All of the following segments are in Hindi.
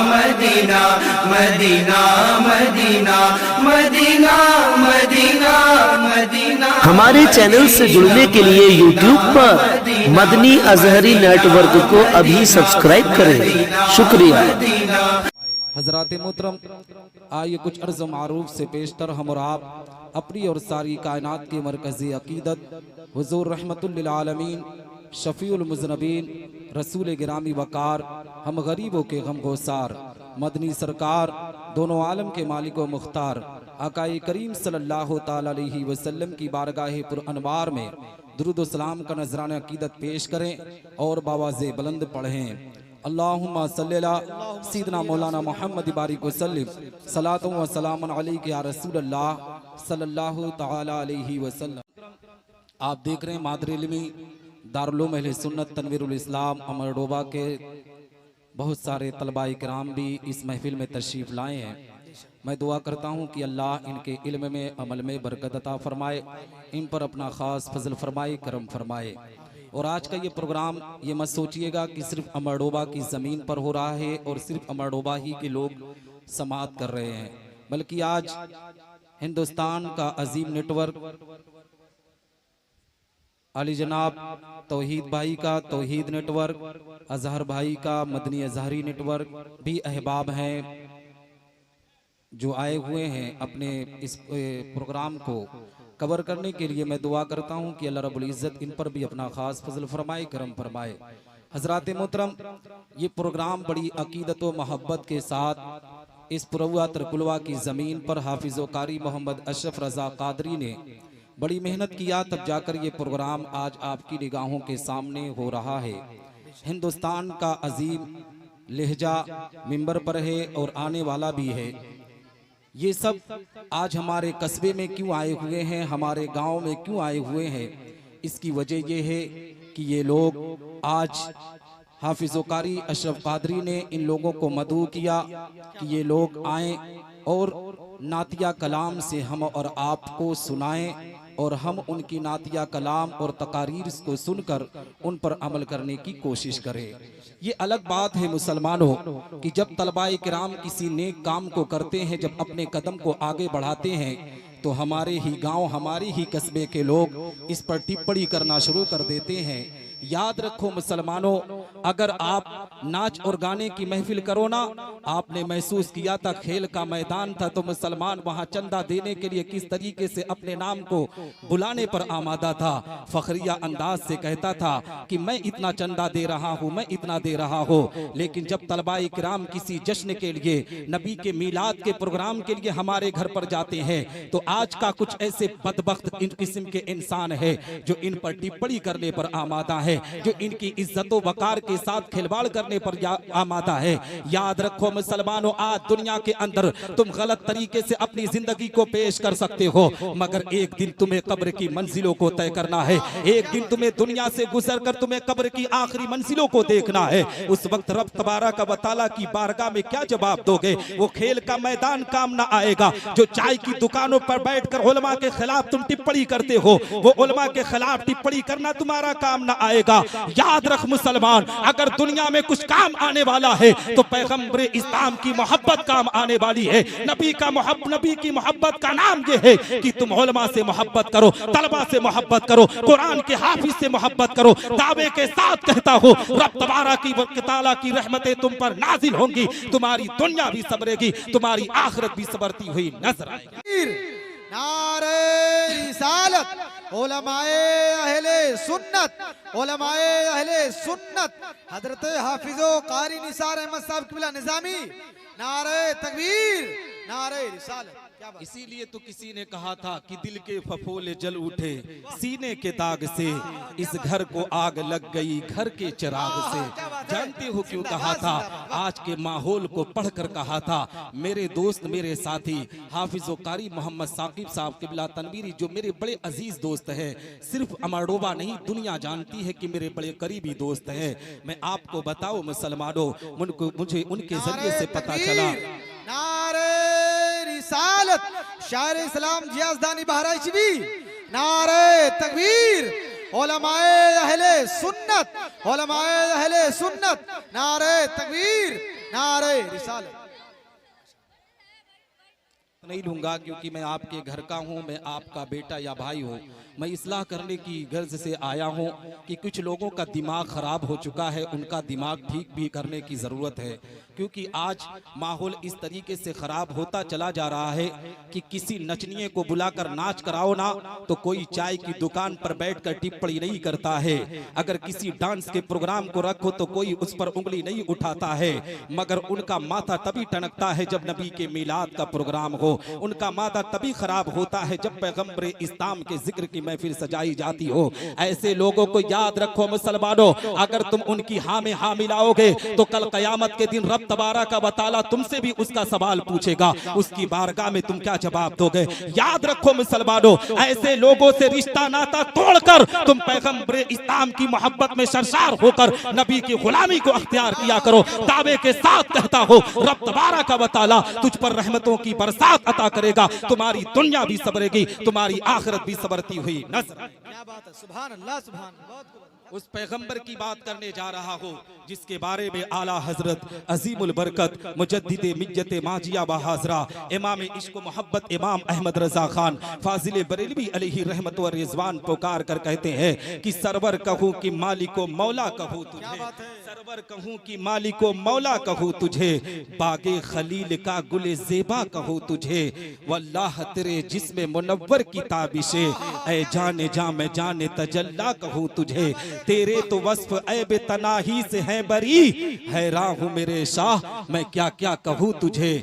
Medina Medina Medina Medina Medina Medina Medina. हमारे चैनल से जुड़ने के लिए YouTube पर मदनी अजहरी नेटवर्क को अभी सब्सक्राइब करें। शुक्रिया। हजरात मोहतरम, आइए कुछ अर्ज़ मारूफ से पेशतर हम और आप अपनी और सारी कायनात के मरकज़ी अकीदत हुज़ूर रहमतुल लिल आलमीन शफ़ीउल मुज़नबीन रसूल गिरामी वकार हम गरीबों के गमगोसार मदनी सरकार दोनों आलम के मालिक व मुख्तार आकाए करीम सल्लल्लाहु ताला अलैहि वसल्लम की बारगाह पुर अनवार में दुरूद व सलाम का नजराना अकीदत पेश करें और बावाज़े बुलंद पढ़ें। अल्लाहुम्मा सल्ली अला सय्यिदना मौलाना मुहम्मद बारिक वसल्लिम सलातु व सलामुन अलैका या रसूलल्लाह सल्लल्लाहु ताला अलैहि वसल्लम। आप देख रहे हैं मादर इल्मी दारुल उलूम अहले सुन्नत तनवीरुल इस्लाम अमरडोबा के बहुत सारे तलबाए किराम भी इस महफिल में तशरीफ़ लाए हैं। मैं दुआ करता हूँ कि अल्लाह इनके इल्म में अमल में बरकत अता फरमाए, इन पर अपना ख़ास फजल फरमाए, करम फरमाए। और आज का ये प्रोग्राम ये मत सोचिएगा कि सिर्फ अमरडोबा की ज़मीन पर हो रहा है और सिर्फ अमरडोबा ही के लोग समाअत कर रहे हैं, बल्कि आज हिंदुस्तान का अजीम नेटवर्क अली जनाब तौहीद भाई का तौहीद नेटवर्क, अजहर भाई का मदनी अजहरी नेटवर्क भी अहबाब हैं जो आए हुए हैं अपने इस प्रोग्राम को कवर करने के लिए। मैं दुआ करता हूं कि अल्लाह रब्बुल इज़्ज़त इन पर भी अपना खास फजल फरमाए, करम फरमाए। हजरात मोहतरम, ये प्रोग्राम बड़ी अकीदत व मोहब्बत के साथ इस पुरवा तरकुलवा की ज़मीन पर हाफिज़ व कारी मोहम्मद अशरफ रज़ा कादरी ने बड़ी मेहनत किया, तब जाकर ये प्रोग्राम आज आपकी निगाहों के सामने हो रहा है। हिंदुस्तान का अजीम लहजा मिंबर पर है और आने वाला भी है। ये सब आज हमारे कस्बे में क्यों आए हुए हैं, हमारे गांव में क्यों आए हुए हैं, इसकी वजह ये है कि ये लोग आज हाफिज़ कारी अशरफ कादरी ने इन लोगों को मदऊ किया कि ये लोग आएँ और नातिया कलाम से हम और आपको सुनाएं और हम उनकी नातिया कलाम और तकारीर को सुनकर उन पर अमल करने की कोशिश करें। ये अलग बात है मुसलमानों कि जब तलबाए किराम किसी नेक काम को करते हैं, जब अपने कदम को आगे बढ़ाते हैं, तो हमारे ही गांव हमारे ही कस्बे के लोग इस पर टिप्पणी करना शुरू कर देते हैं। याद रखो मुसलमानों, अगर आप नाच और गाने की महफिल करो ना, आपने महसूस किया था खेल का मैदान था तो मुसलमान वहां चंदा देने के लिए किस तरीके से अपने नाम को बुलाने पर आमादा था। फखरिया अंदाज से कहता था कि मैं इतना चंदा दे रहा हूं, मैं इतना दे रहा हूं। लेकिन जब तलबाए किराम किसी जश्न के लिए, नबी के मीलाद के प्रोग्राम के लिए हमारे घर पर जाते हैं, तो आज का कुछ ऐसे बदबख्त किस्म के इंसान है जो इन पर टिप्पणी करने पर आमादा है, जो इनकी इज्जत व वकार के साथ खिलवाड़ करने पर आमादा है। याद रखो मुसलमानों, आज दुनिया के अंदर तुम गलत तरीके से अपनी जिंदगी को पेश कर सकते हो, मगर एक दिन तुम्हें कब्र की मंजिलों को तय करना है। एक दिन तुम्हें दुनिया से गुजर कर तुम्हें कब्र की आखिरी मंजिलों को देखना है। उस वक्त रब तबारक व तआला की बारगाह में क्या जवाब दोगे? वो खेल का मैदान काम ना आएगा। जो चाय की दुकानों पर बैठकर उलमा के खिलाफ तुम टिप्पणी करते हो, वो उलमा के खिलाफ टिप्पणी करना तुम्हारा काम ना आएगा। याद रख मुसलमान, अगर दुनिया में कुछ काम आने वाला है तो पैगंबर इस्लाम की मोहब्बत काम आने वाली है। नबी की मोहब्बत का नाम ये है कि तुम उलमा से मोहब्बत करो, तलबा से मोहब्बत करो, कुरान के हाफिज से मोहब्बत करो। दावे के साथ कहता हूँ, रब तबारक व तआला की रहमतें तुम पर नाजिल होंगी, तुम्हारी दुनिया भी सबरेगी, तुम्हारी आखिरत भी सबरती हुई नजर आएगी। नारे रिसालत, उलमाए अहले सुन्नत, उलमाए अहले सुन्नत हजरत हाफिजो कारी निसार अहमद साहब किबला निजामी, नारे तकबीर, नारे रिसालत। इसीलिए तो किसी ने कहा था कि दिल के फफोले जल उठे सीने के दाग से, इस घर को आग लग गई घर के चिराग से। जानते हो क्यों कहा था? आज के माहौल को पढ़कर कहा था। मेरे दोस्त, मेरे साथी हाफिज़ कारी मोहम्मद साकिब साहब किबला तनवीरी, जो मेरे बड़े अजीज दोस्त हैं, सिर्फ अमरडोबा नहीं दुनिया जानती है कि मेरे बड़े करीबी दोस्त हैं। मैं आपको बताऊं मुसलमानों, मुझे उनके जरिए से पता चला। नारे रिसालत, शायर इस्लाम जियाज़दानी बहराइचवी, नारे तकबीर, उलमाए अहले सुन्नत, उलमाए अहले सुन्नत, नारे तकबीर। नारे रिसालत। नहीं लूंगा क्योंकि मैं आपके घर का हूं, मैं आपका बेटा या भाई हूं। मैं इस्लाह करने की गर्ज से आया हूं कि कुछ लोगों का दिमाग खराब हो चुका है, उनका दिमाग ठीक भी करने की ज़रूरत है। क्योंकि आज माहौल इस तरीके से ख़राब होता चला जा रहा है कि किसी नचनिए को बुलाकर नाच कराओ ना तो कोई चाय की दुकान पर बैठकर टिप्पणी नहीं करता है। अगर किसी डांस के प्रोग्राम को रखो तो कोई उस पर उंगली नहीं उठाता है। मगर उनका माथा तभी टनकता है जब नबी के मिलाद का प्रोग्राम हो। उनका माथा तभी खराब होता है जब पैगंबर इस्लाम के जिक्र की महफिल सजाई जाती हो। ऐसे लोगों को याद रखो मुसलमानों, अगर तुम उनकी हाँ में हाँ मिलाओगे तो कल कयामत के दिन रब तबारक व तआला तुमसे भी उसका सवाल पूछेगा। उसकी बारगाह में तुम क्या जवाब दोगे? याद रखो मुसलमानों, ऐसे लोगों से रिश्ता नाता तोड़कर तुम पैगंबर इस्लाम की मोहब्बत में सरशार होकर नबी की गुलामी को अख्तियार किया करो। दावे के साथ कहता हो रब तबारक व तआला तुझ पर रहमतों की बरसात अता करेगा। तुम्हारी दुनिया भी सबरेगी, तुम्हारी आखिरत भी सबरती हुई नजर। क्या बात है, सुभान अल्लाह, सुभान अल्लाह। उस पैगंबर की बात करने जा रहा हूँ जिसके बारे में आला हजरत अजीमुल बरकत मुजद्दिदे मिज्जत माजिया बहाजरा इमाम इश्क मोहब्बत इमाम अहमद रजा खान फाजिल बरेलवी अलैहि रहमत व रिजवान पुकार कर कहते हैं कि सरवर कहूँ कि मालिको मौला कहूँ तुझे, सरवर कहूँ कि मालिको मौला कहूँ तुझे, बागे खलील का गुले जेबा कहूँ तुझे, वल्लाह तेरे जिस्म मुनव्वर की ताबिशे ऐ जाने जा मैं जाने तजल्ला कहूँ तुझे। तेरे तो वस्फ ऐब तनाही से हैं बरी, हैरान हूँ मेरे शाह मैं क्या क्या कहूँ तुझे।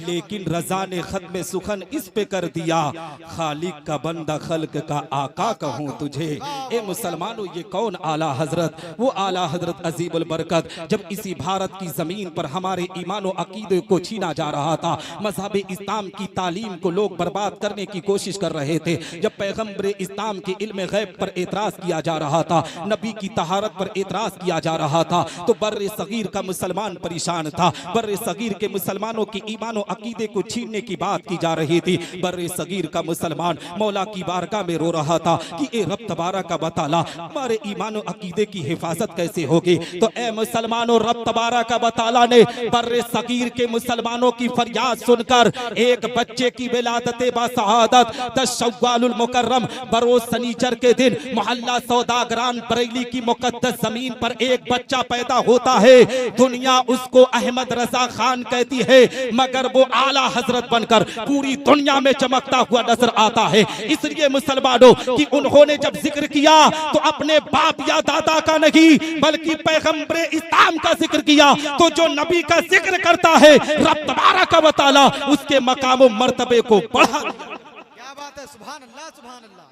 लेकिन रजा ने खत्म सुखन इस पे कर दिया, खालिक का बंदा खल्क का आका कहूँ तुझे। ए मुसलमानों, ये कौन आला हजरत? वो आला हजरत अजीमुल बरकत जब इसी भारत की जमीन पर हमारे ईमान और अकीदे को छीना जा रहा था, मजहब इस्लाम की तालीम को लोग बर्बाद करने की कोशिश कर रहे थे, जब पैगंबर इस्लाम के इल्म गैब पर एतराज किया जा रहा था, नबी की तहारत पर एतराज किया जा रहा था, तो बर्रे सगीर का मुसलमान परेशान था। बर्रे सगीर के मुसलमानों के ईमान और अकीदे को छीनने की बात की जा रही थी। बर्रे सगीर का मुसलमान मौला की बारगाह में रो रहा था कि ए रब तबारक व तआला हमारे ईमान और अकीदे की हिफाजत कैसे होगी। तो ए मुसलमानों, रब तबारक व तआला ने बर्रे सगीर के मुसलमानों की फरियाद सुनकर एक बच्चे की विलादत बासआदत 10 शव्वालुल मुकर्रम बरोज सनीचर के दिन मोहल्ला सौदागरान बरेली की मुकद्दस जमीन पर एक बच्चा पैदा होता है। दुनिया उसको अहमद रजा खान कहती है, मगर वो आला हजरत बनकर पूरी दुनिया में चमकता हुआ नजर आता है। इसलिए मुसलमानों कि उन्होंने जब जिक्र किया तो अपने बाप या दादा का नहीं बल्कि पैगंबर इस्लाम का जिक्र किया। तो जो नबी का जिक्र करता है रब तबारक व तआला उसके मकाम और मर्तबे को बढ़ा। क्या बात है, सुभान अल्लाह, सुभान अल्लाह।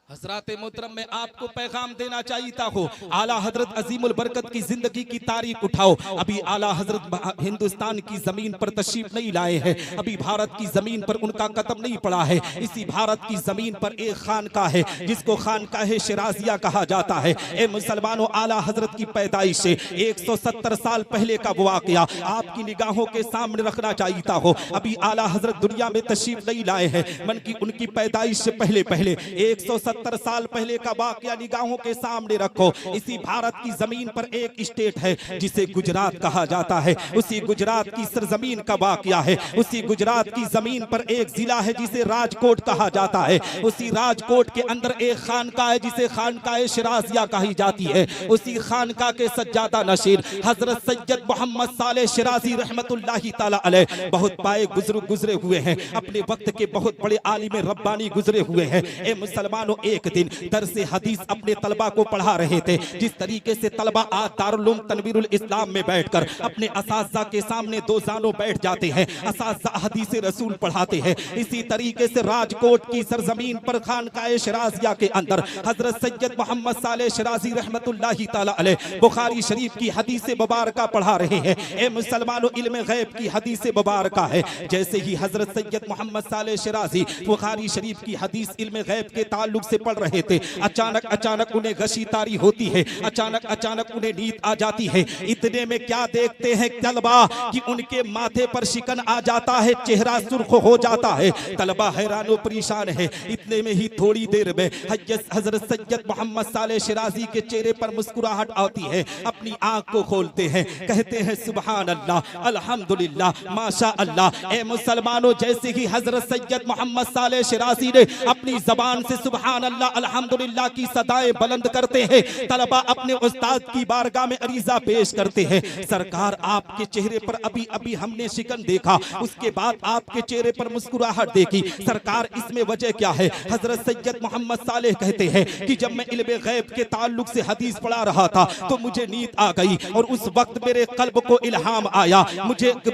हजरत मोहतरम में आपको पैगाम देना चाहता हो, आला हजरत अजीमुल बरकत की जिंदगी की तारीख उठाओ। अभी आला हजरत हिंदुस्तान की जमीन पर तशरीफ नहीं लाए हैं, अभी भारत की जमीन पर उनका कदम नहीं पड़ा है। इसी भारत की जमीन पर एक खानका है जिसको खानकाह शिराजिया कहा जाता है। ए मुसलमानों, आला हजरत की पैदाइश से 170 साल पहले का वाकया आपकी निगाहों के सामने रखना चाहता हो। अभी आला हजरत दुनिया में तशरीफ नहीं लाए हैं, मन की उनकी पैदाइश से पहले 170 साल पहले का वाकया निगाहों के सामने रखो। इसी भारत की जमीन पर एक स्टेट है जिसे गुजरात कहा जाता है। उसी गुजरात की सरजमीन का वाकया है। उसी गुजरात की जमीन पर एक जिला है जिसे राजकोट कहा जाता है। उसी राजकोट के अंदर एक खानका है जिसे खानकाह शिराजिया कही जाती है। उसी खानका के सज्जादा नशीर हजरत सैयद मोहम्मद सालेह शिराजी रहमतुल्लाहि ताला अलैह बहुत पाए बुजुर्ग गुजरे हुए हैं, अपने वक्त के बहुत बड़े आलिम रब्बानी गुजरे हुए हैं। ए मुसलमानों, एक दिन दरसे हदीस अपने तलबा को पढ़ा रहे थे। जिस तरीके से तलबा आज दारुल उलूम तनवीरुल इस्लाम में बैठकर अपने असातिज़ा के सामने दो जानों बैठ जाते हैं, असातिज़ा हदीस रसूल पढ़ाते हैं, इसी तरीके से राजकोट की सरजमीन पर खानकाह शिराजिया के अंदर हजरत सैयद मोहम्मद सालेह शिराजी रहमतुल्लाहि ताला अलैह बुखारी शरीफ की हदीस मुबारका पढ़ा रहे हैं। ए मुसलमानों, इल्म गैब की हदीस मुबारका है। जैसे ही हजरत सैयद मोहम्मद सालेह शिराजी बुखारी शरीफ की हदीस इल्म गैब के ताल्लुक से से पढ़ रहे थे। अचानक अचानक उन्हें गशी तारी होती है, अचानक अचानक उन्हें नींद आ जाती है। इतने में क्या देखते हैं तलबा कि उनके माथे पर शिकन आ जाता है, चेहरा सुर्ख हो जाता है। तलबा हैरान और परेशान है। इतने में ही थोड़ी देर में हजरत सैयद मोहम्मद सालेह शिराजी के चेहरे पर मुस्कुराहट आती है। अपनी आंख को खोलते हैं, कहते हैं सुभान अल्लाह, अल्हम्दुलिल्लाह, माशा अल्लाह। ए मुसलमानों, जैसे ही हजरत सैयद मोहम्मद सालेह शिराजी ने अपनी जबान से सुभान अल्लाह अल्हम्दुलिल्लाह की सदाएं बुलंद करते हैं, तलबा अपने उस्ताद की बारगाह में अरीजा पेश करते हैं। सरकार, आपके चेहरे पर अभी अभी हमने शिकन देखा, उसके बाद आपके चेहरे पर मुस्कुराहट देखी। सरकार, इसमें वजह क्या है? हजरत सैयद मोहम्मद सालेह कहते हैं कि जब मैं इल्मे गैब के ताल्लुक से हदीस पढ़ा रहा था तो मुझे नींद आ गई और उस वक्त मेरे कल्ब को इल्हाम आया।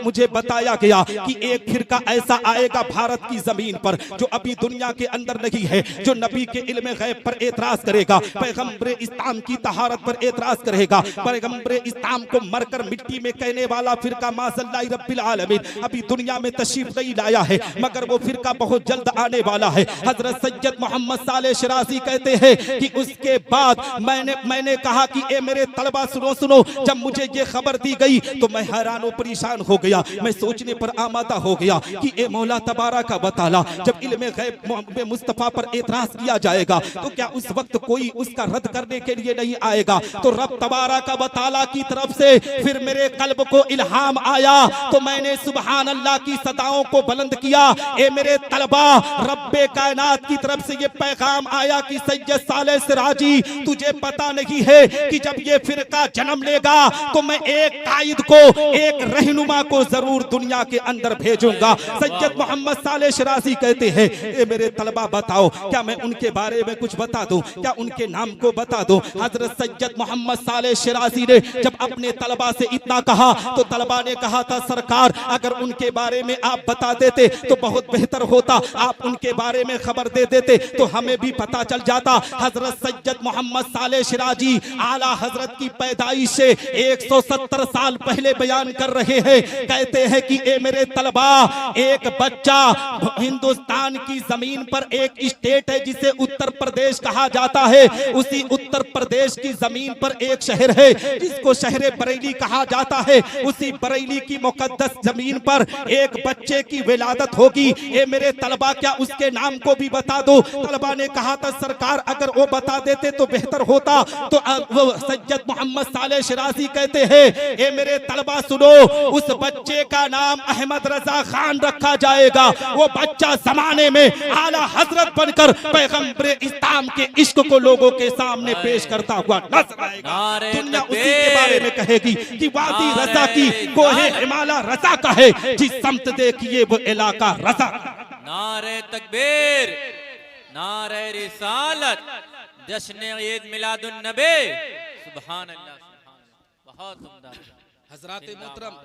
मुझे बताया गया कि एक फिरका ऐसा आएगा भारत की जमीन पर जो अभी दुनिया के अंदर नहीं है, जो नबी के इल्मे गैब पर एतराज करेगा, पैगंबरे इस्लाम की तहारत पर एतराज करेगा, पैगंबरे इस्लाम को मरकर मिट्टी में कहने वाला फिरका माज़ल्लाहि रब्बिल आलमीन अभी दुनिया में तशरीफ नहीं लाया है, मगर वो फिरका बहुत जल्द आने वाला है। हजरत सैयद मोहम्मद सालेह शिराजी कहते हैं कि उसके बाद मैंने कहा कि ए मेरे तलबा सुनो सुनो, जब मुझे ये खबर दी गई तो मैं हैरान और परेशान हो गया। मैं सोचने पर आमादा हो गया कि ए मौला तबारक व तआला, जब इल्मे गैब मोहम्मद मुस्तफा पर एतराज किया जाएगा तो क्या उस वक्त कोई उसका रद्द करने के लिए नहीं आएगा? तो रब तबारक व तआला की तरफ से फिर मेरे कल्ब को इल्हाम आया तो मैंने सुभान अल्लाह की सदाओं को बुलंद किया। ए मेरे तलबा, रब्बे कायनात की तरफ से ये पैगाम आया कि सैयद सालेह शिराजी, तुझे पता नहीं है कि जब ये फिरका जन्म लेगा तो मैं एक कायद को, एक रहनुमा को जरूर दुनिया के अंदर भेजूंगा। सैयद मोहम्मद सालेह शिराजी कहते हैं, ए मेरे तलबा बताओ, क्या मैं उनके बारे में कुछ बता दूं? क्या उनके नाम को बता दूं? हजरत सैयद मोहम्मद सालेह शिराजी ने जब अपने तलबा से इतना कहा तो तलबा ने कहा था, सरकार अगर उनके बारे में आप बता देते तो बहुत बेहतर होता, आप उनके बारे में खबर दे देते तो हमें भी पता चल जाता। हजरत सैयद मोहम्मद सालेह शिराजी आला हजरत की पैदाइश से 170 साल पहले बयान कर रहे हैं। कहते हैं कि ए मेरे तलबा, एक बच्चा, हिंदुस्तान की जमीन पर एक स्टेट है जिसे उत्तर प्रदेश कहा जाता है, उसी उत्तर प्रदेश की जमीन पर एक शहर है जिसको शहर बरेली कहा जाता है। उसी बरेली की मुकद्दस जमीन पर एक बच्चे की विलादत होगी। ए मेरे तलबा, क्या उसके नाम को भी बता दो? तलबा ने कहा था, सरकार अगर वो बता देते तो बेहतर होता। तो सैयद मोहम्मद सालेह शिराजी कहते हैं, ए मेरे तलबा सुनो, उस बच्चे का नाम अहमद रजा खान रखा जाएगा। वो बच्चा जमाने में आला हजरत बनकर पैगंबरे इस्लाम के इश्क को लोगों के सामने पेश करता हुआ नजर आएगा। दुनिया उसी के बारे में कहेगी कि वादी रजा की कोहे हिमाला रजा का है, जिस समत देखिए वो इलाका रजा। नारे तकबीर, नारे रिसालत, जश्न ईद मिलादुन नबी, सुभान अल्लाह, बहुत उम्दा। हजरात मोहतरम,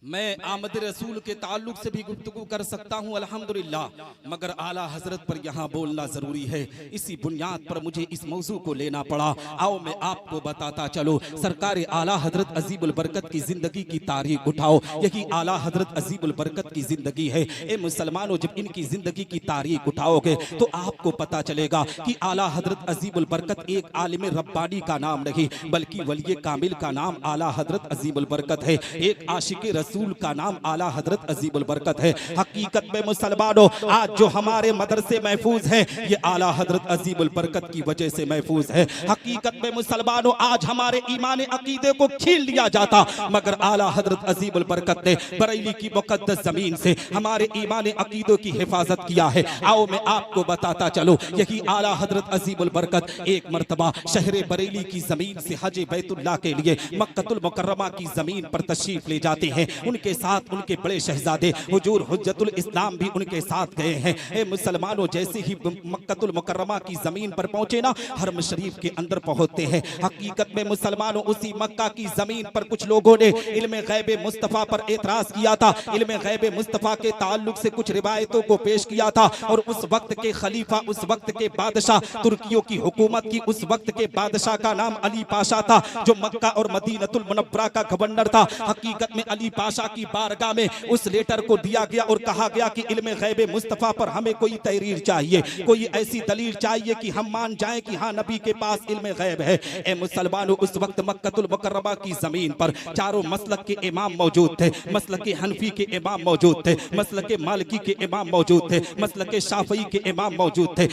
मैं आमद रसूल के ताल्लुक से भी गुफ्तगू कर सकता हूँ अल्हम्दुलिल्लाह, मगर आला हजरत पर यहाँ बोलना जरूरी है। इसी बुनियाद पर मुझे इस मौजू को लेना पड़ा। आओ मैं आपको बताता चलो, सरकार आला हजरत अजीबुल बरकत की जिंदगी की तारीख उठाओ। यही आला हजरत अजीबुल बरकत की जिंदगी है। ए मुसलमानों, जब इनकी जिंदगी की तारीख उठाओगे तो आपको पता चलेगा कि आला हजरत अजीबुल बरकत एक आलिम रब्बानी का नाम नहीं, बल्कि वली कामिल का नाम आला हजरत अजीबुल बरकत है। एक आशिक रसूल का नाम आला हजरत अजीबुल बरकत है। हकीकत में मुसलमानों, आज जो हमारे मदरसे महफूज हैं ये आला हजरत अजीबुल बरकत की वजह से महफूज है। हकीकत में मुसलमानों, आज हमारे ईमान अकीदे को छीन लिया जाता, मगर आला हजरत अजीबुल बरकत ने बरेली की मुकद्दस जमीन से हमारे ईमान अकीदों की हिफाजत किया है। आओ मैं आपको बताता चलो, यही आला हजरत अजीबुल बरकत एक मर्तबा शहर बरेली की जमीन से हज बैतुल्लाह के लिए मक्कतुल मुकर्रमा की जमीन पर तशरीफ ले जाते हैं। उनके साथ उनके बड़े शहजादे हुजूर हुज्जतुल इस्लाम भी उनके साथ गए हैं। ए मुसलमानों, जैसे ही मक्कतुल मुकर्रमा की जमीन पर पहुंचे ना, हरम शरीफ के अंदर पहुंचते हैं। हकीकत में मुसलमानों, उसी मक्का की जमीन पर कुछ लोगों ने इल्मे गैब मुस्तफा पर एतराज किया था। इल्मे गैब मुस्तफा के ताल्लुक से कुछ रिवायतों को पेश किया था और उस वक्त के खलीफा, उस वक्त के बादशाह, तुर्कियों की हुकूमत की उस वक्त के बादशाह का नाम अली पाशा था, जो मक्का और मदीनतुल मुनव्वरा का गवर्नर था। हकीकत में अली पाशा की बारगाह में उस लेटर को दिया गया और कहा गया कि इल्म गैब मुस्तफ़ा पर हमें कोई तहरीर चाहिए, कोई ऐसी दलील चाहिए कि हम मान जाएं कि हाँ नबी के पास इल्म गैब है। ए मुसलमानों, उस वक्त मक्कतुल मुकर्रमा की जमीन पर चारों मसलक के इमाम मौजूद थे। मसलक के हनफी के इमाम मौजूद थे, मसलक के मालिकी के इमाम मौजूद थे, मसलक के शाफई के इमाम मौजूद थे,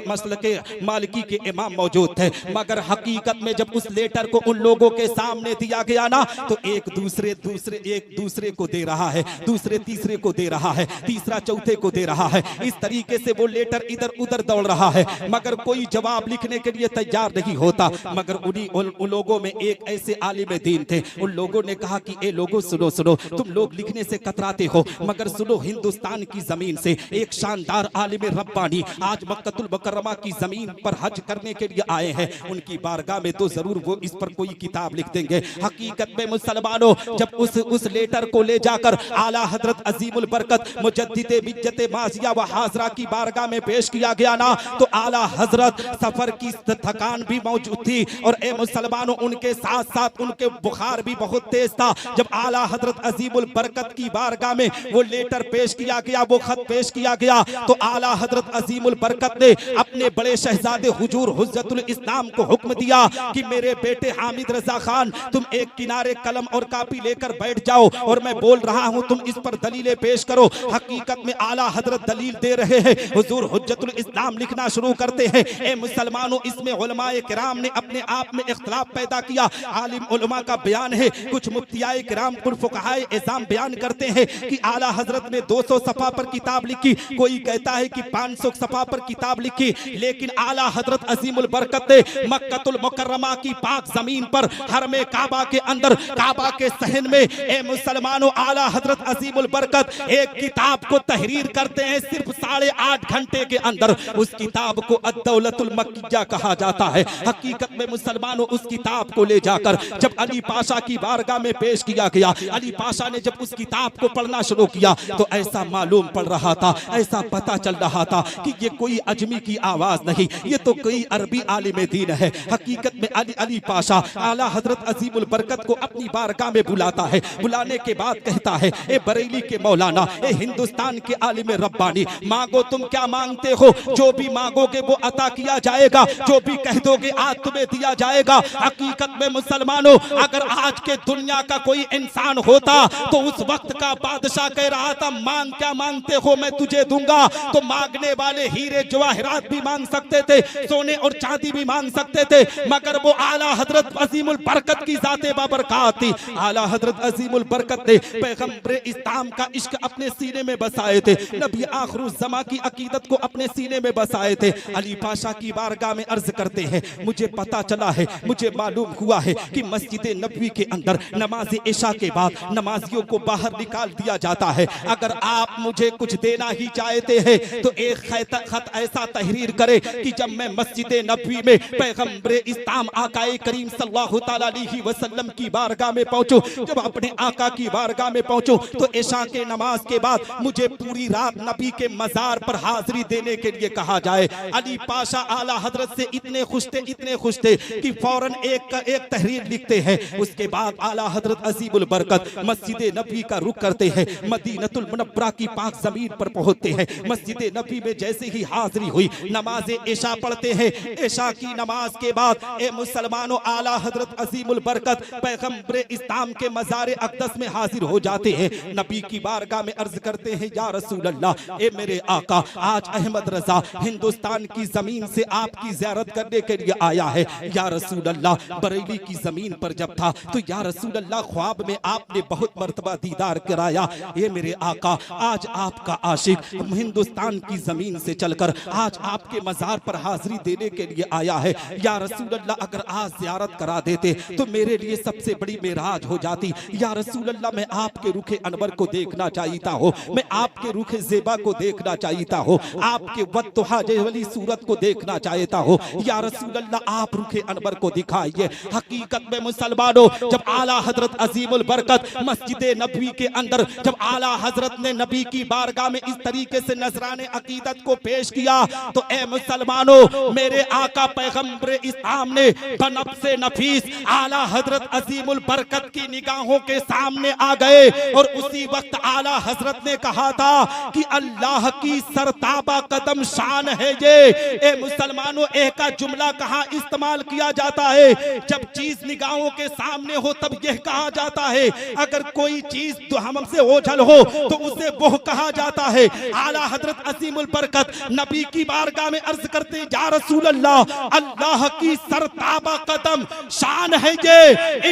मसलक के मालिकी के इमाम मौजूद थे। मगर हकीकत में जब उस लेटर को उन लोगों के सामने दिया गया ना, तो एक दूसरे को दे रहा है, दूसरे तीसरे को दे रहा है, तीसरा चौथे को दे रहा है। इस तरीके से वो लेटर इधर उधर दौड़ रहा है, मगर कोई जवाब लिखने के लिए तैयार नहीं होता। मगर उन लोगों में एक ऐसे आलिम दीन थे, उन लोगों ने कहा कि ए लोगों सुनो सुनो, तुम लोग लिखने से कतराते हो, मगर सुनो, हिंदुस्तान की जमीन से एक शानदार आलिम रब्बानी आज मक्कतुल मुकर्रमा की जमीन पर हज करने के लिए आए हैं। उनकी बारगाह में तो जरूर वो इस पर कोई किताब लिख देंगे। हकीकत में मुसलमानों, जब उस लेटर को ले जाकर आला हजरत अजीमुल बरकत मुजद्दिदे बिज्जत माजिया व हाजरा की बारगाह में पेश किया गया ना, तो आला हजरत सफर की थकान भी मौजूद थी और ए मुसलमानों, उनके साथ साथ उनके बुखार भी बहुत तेज था। जब आला हजरत अजीमुल बरकत की बारगाह में वो लेटर पेश किया गया, वो खत पेश किया गया, तो आला हजरत अजीमुल बरकत ने अपने बड़े शहजादे हुजूर हुज्जतुल इस्लाम को हुक्म दिया कि मेरे बेटे हामिद रजा खान, तुम एक किनारे कलम और कापी लेकर बैठ जाओ और मैं बोल रहा हूं, तुम इस पर दलीलें पेश करो। हकीकत में आला हजरत दलील दे रहे हैं, हुजूर हुज्जतुल इस्लाम लिखना शुरू करते हैं। ए मुसलमानों, इसमें उलमाए किराम ने अपने आप में इख्तिलाफ पैदा किया। आलिम उलमा का बयान है, कुछ मुफ्तियाए किराम, कुछ फुकहाए इज़ाम बयान करते हैं कि आला हजरत ने 200 सफ़ा पर किताब लिखी, कोई कहता है कि 500 सफ़ा पर किताब लिखी, लेकिन आला हजरत अजीमुल बरकत ने मक्कतुल मुकर्रमा की पाक जमीन पर हरमे काबा के अंदर, काबा के सहन में, ए मुसलमानों, आला हजरत अजीमुल बरकत एक किताब को तहरीर करते हैं सिर्फ 8.5 घंटे के अंदर। उस किताब को अद-दौलतुल मक्किया कहा जाता है। हकीकत में मुसलमानों, उस किताब को ले जाकर जब अली पाशा की बारगाह में पेश किया गया, अली पाशा ने जब उस किताब को पढ़ना शुरू किया तो ऐसा मालूम पड़ रहा था, ऐसा पता चल रहा था कि ये कोई अजमी की आवाज नहीं, ये तो कोई अरबी आलिम दीन है। हकीकत में अली पाशा आला हजरत अजीमुल बरकत को अपनी बारगाह में बुलाता है। बुलाने के बाद कहता है, ए बरेली के मौलाना, ए हिंदुस्तान के आलिम रब्बानी, मांगो तुम क्या मांगते हो, जो भी मांगोगे वो अता किया जाएगा, जो भी कह दोगे आज तुम्हें दिया जाएगा। हकीकत में मुसलमानों, अगर आज के दुनिया का कोई इंसान होता तो उस वक्त का बादशाह कह रहा था, मांग क्या मांगते हो, मैं तुझे दूंगा, तो मांगने वाले हीरे जवाहरात भी मांग सकते थे, सोने और चांदी भी मांग सकते थे, मगर वो आला हजरत अजीमुल बरकत की जाते बाबरकत थी। आला हजरत अजीमुल बरकत ने पैगंबर इस्लाम का इश्क अपने सीने में बसाए थे, नबी आखिरुज़्ज़मा की अकीदत को अपने सीने में बसाए थे। अली पाशा की बारगाह में अर्ज करते हैं, मुझे पता चला है, मुझे मालूम हुआ है कि मस्जिद नबवी के अंदर नमाज इशा के बाद नमाजियों को बाहर निकाल दिया जाता है। अगर आप मुझे कुछ देना ही चाहते हैं तो एक खत ऐसा तहरीर करे कि जब मैं मस्जिद नबवी में पैगंबर इस्लाम आकाए करीम सल्लल्लाहु तआला अलैहि वसल्लम की बारगाह में पहुंचूं, जब अपने आका की बारगाह में पहुंचूं तो इशा के नमाज के बाद मुझे पूरी रात नबी के मजार पर हाजिरी देने के लिए कहा जाए। अली पाशा आला हजरत से इतने खुश थे कि फौरन एक तहरीर लिखते हैं। उसके बाद आला हजरत अजीमुल बरकत मस्जिद नबवी का रुख करते हैं, मदीनतुल मुनव्वरा की पाक जमीन पर पहुंचते हैं। मस्जिद नबवी में जैसे ही हाजिरी हुई, नमाज इशा पढ़ते हैं। इशा की नमाज के बाद ए मुसलमानों, आला हजरत अजीमुल बरकत पैगंबर इस्लाम के मजार अक़दस में हाजिर हो जाते हैं। नबी की बारगाह में अर्ज करते हैं, या रसूल अल्लाह, ए मेरे आका, आज अहमद रजा हिंदुस्तान की जमीन से आपकी ज़ियारत करने के लिए आया है। या रसूल अल्लाह, बरेली की जमीन पर जब था तो या रसूल अल्लाह, ख्वाब में आपने बहुत मर्तबा दीदार कराया। ये मेरे आका, आज आपका आशिक हिंदुस्तान की जमीन से चलकर आज आपके मजार पर हाजिरी देने के लिए आया है। या रसूल अल्लाह, अगर आज ज़ियारत करा देते तो मेरे लिए सबसे बड़ी मेराज हो जाती। या रसूल अल्लाह, मैं आपके रुखे अनवर को देखना चाहता हूँ, मैं आपके रुखे ज़ेबा को देखना चाहता हूँ, आपके वत्तुहा वाली सूरत को देखना चाहता हूँ। या रसूल अल्लाह, आप रुखे अनवर को दिखाइए। हकीकत में मुसलमानों, जब आला हजरत अजीमुल बरकत मस्जिद नबवी के अंदर, जब आला हजरत ने नबी की बारगाह में इस तरीके से नजराने अकीदत को पेश किया तो ए मुसलमानों, मेरे आका पैगंबर इस्लाम ने बनफ्से नफीस आला हजरत अजीमुल बरकत की निगाहों के सामने सामने आ गए और उसी वक्त आला हजरत ने कहा था कि अल्लाह की सरताबा कदम शान है ये। ए मुसलमानों, ए का जुमला कहाँ इस्तेमाल किया जाता है? जब चीज निगाहों के सामने हो तब यह कहा जाता है। अगर कोई चीज तो हमसे ओझल हो तो उसे वो कहा जाता है। आला हजरत अजीमुल बरकत नबी की बारगाह में अर्ज करते हैं, या रसूल अल्लाह, अल्लाह की सरताबा कदम शान है ये,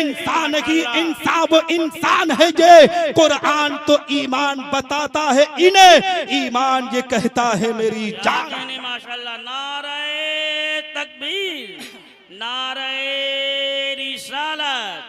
इंसान की इंसान है ये। कुरान तो ईमान बताता है इन्हें, ईमान ये कहता है मेरी जान। माशाल्लाह, नारे तकबीर, नारे रिसालत,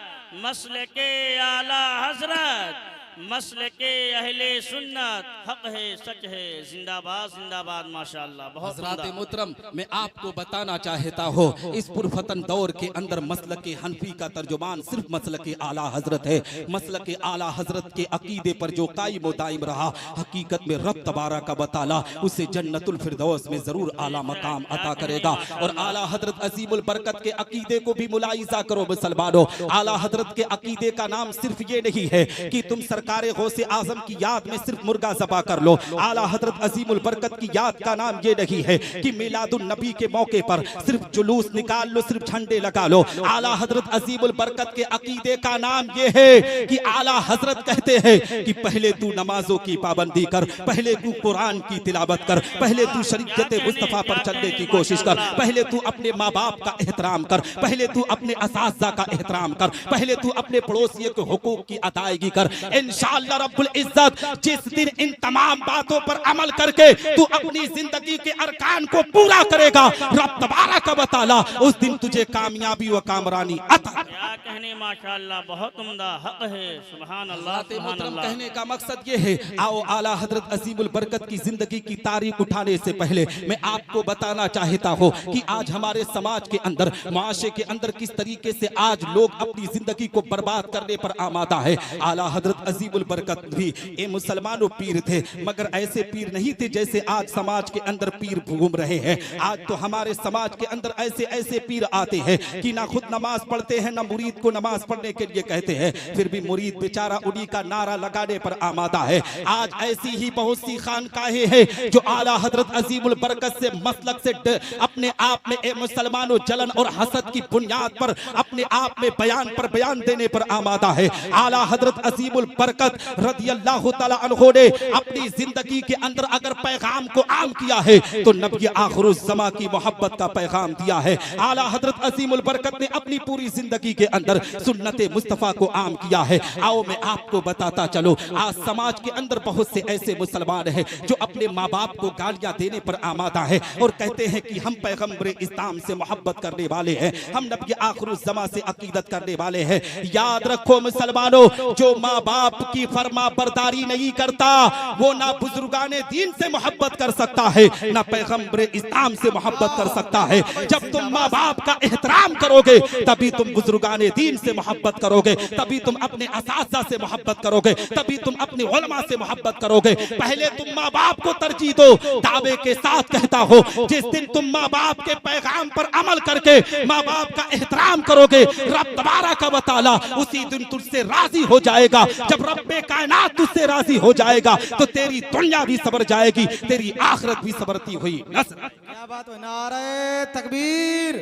मसलके आला हजरत, मसलके अहले सुन्नत, हक है, सच है, जिंदाबाद जिंदाबाद। माशाल्लाह, बहुत हज़रात मोहतरम, मैं आपको बताना चाहता हूँ इस पुरफतन दौर के अंदर मसलके हनफी का तर्जुमान सिर्फ मसलके आला हजरत है। मसलके आला हजरत के अकीदे पर जो कायम दाइम रहा, हकीकत में रब तबारक व तआला उसे जन्नतुल फिरदौस में जरूर आला मकाम अता करेगा। और आला हजरत अजीमुल बरकत के अकीदे को भी मुलाहिजा करो मुसलमानों। आला हजरत के अकीदे का नाम सिर्फ ये नहीं है कि तुम सरकारे गौसे आजम की याद में सिर्फ मुर्गा ज़बा कर लो। आला हजरत अजीमुल बरकत की याद का नाम ये नहीं है कि मिलादुन नबी के मौके पर सिर्फ जुलूस निकाल लो, सिर्फ झंडे लगा लो। आला हजरत अजीमुल बरकत के अकीदे का नाम ये है कि आला हजरत कहते हैं कि पहले तू नमाजों की पाबंदी कर, पहले तू कुरान की तिलावत कर, पहले तू शरीयत मुस्तफा पर चलने की कोशिश कर, पहले तू अपने माँ बाप का एहतराम कर, पहले तू अपने असातिज़ा का एहतराम कर, पहले तू अपने पड़ोसियों के हुकूक की अदायगी कर। इंशाअल्लाह रब्बुल इज्जत जिस दिन इन तमाम बातों पर अमल करके तू अपनी जिंदगी के अरकान को पूरा करेगा, रब तबारक व तआला उस दिन तुझे कामयाबी व कामरानी अता। क्या कहने, माशाल्लाह, बहुत उम्दा, हक है, सुभान अल्लाह, सुभान अल्लाह। कहने का मकसद ये है, आओ आला हजरत अजीमुल बरकत की जिंदगी की तारीख उठाने से पहले मैं आपको बताना चाहता हूँ कि आज हमारे समाज के अंदर, मुआशरे के अंदर किस तरीके से आज लोग अपनी जिंदगी को बर्बाद करने पर आमादा है। आला हजरत अजीमुल बरकत भी ये मुसलमानों पीर थे, मगर ऐसे पीर नहीं थे जैसे आज समाज के अंदर पीर घूम रहे हैं। आज तो हमारे समाज के अंदर ऐसे ऐसे पीर आते हैं कि ना खुद नमाज पढ़ते हैं, ना मुरीद को नमाज पढ़ने के लिए कहते हैं, फिर भी मुरीद बेचारा उन्हीं का नारा लगाने पर आमादा है। आज ऐसी ही बहुत सी खानकाहें हैं जो आला हजरत अजीमुल बरकत से मसलक से अपने आप में मुसलमानों जलन और हसद की बुनियाद पर अपने आप में बयान पर बयान देने पर आमादा है। आला हजरत अजीमुल बरकत रदियल्लाहु तआला अन्हु ने अपनी जिंदगी के अंदर अगर पैगाम को आम किया है तो नबी आखिरुज़्ज़मा की मोहब्बत का पैगाम दिया है। आला हजरत अजीमुल बरकत ने अपनी पूरी जिंदगी के अंदर सुन्नते मुस्तफा को आम किया है। आओ मैं आपको बताता चलो, आज समाज के अंदर बहुत से ऐसे मुसलमान हैं जो अपने माँ बाप को गालियां देने पर आमादा है और कहते हैं कि हम पैगम्बर इस्लाम से मोहब्बत करने वाले हैं, हम नबी आखिरुज़्ज़मा से अकीदत करने वाले हैं। याद रखो मुसलमानों, जो माँ बाप की फरमा बरदारी नहीं करता वो ना बुजुर्गाने दीन से मोहब्बत कर सकता है, ना पैगम्बर इस्लाम से मोहब्बत कर सकता है। जब तुम माँ बाप का एहतराम करोगे तभी तुम बुजुर्गाने दीन से मोहब्बत करोगे, तभी तुम अपने असातिज़ा से मोहब्बत करोगे, तभी तुम अपने उलमा से मोहब्बत करोगे। पहले तुम माँ बाप को तरजीह दो। दावे के साथ कहता हो, जिस दिन तुम माँ बाप के पैगाम पर अमल करके माँ बाप का एहतराम करोगे, रब तबारक व तआला उसी दिन तुझसे राजी हो जाएगा। जब रब्बे कायनात तुझसे राजी हो जाएगा तो तेरी दुनिया भी सबर जाएगी, तेरी आखिरत भी सबरती हुई नजर। क्या बात है, नारे तकबीर,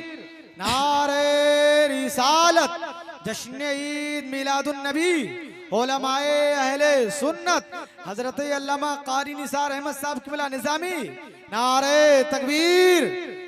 नारे रिसालत, जश्न ईद मिलादुन नबी, उलमाए अहले सुन्नत, हजरत अल्लामा कारी निसार अहमद साहब क़िबला निज़ामी, नारे तकबीर,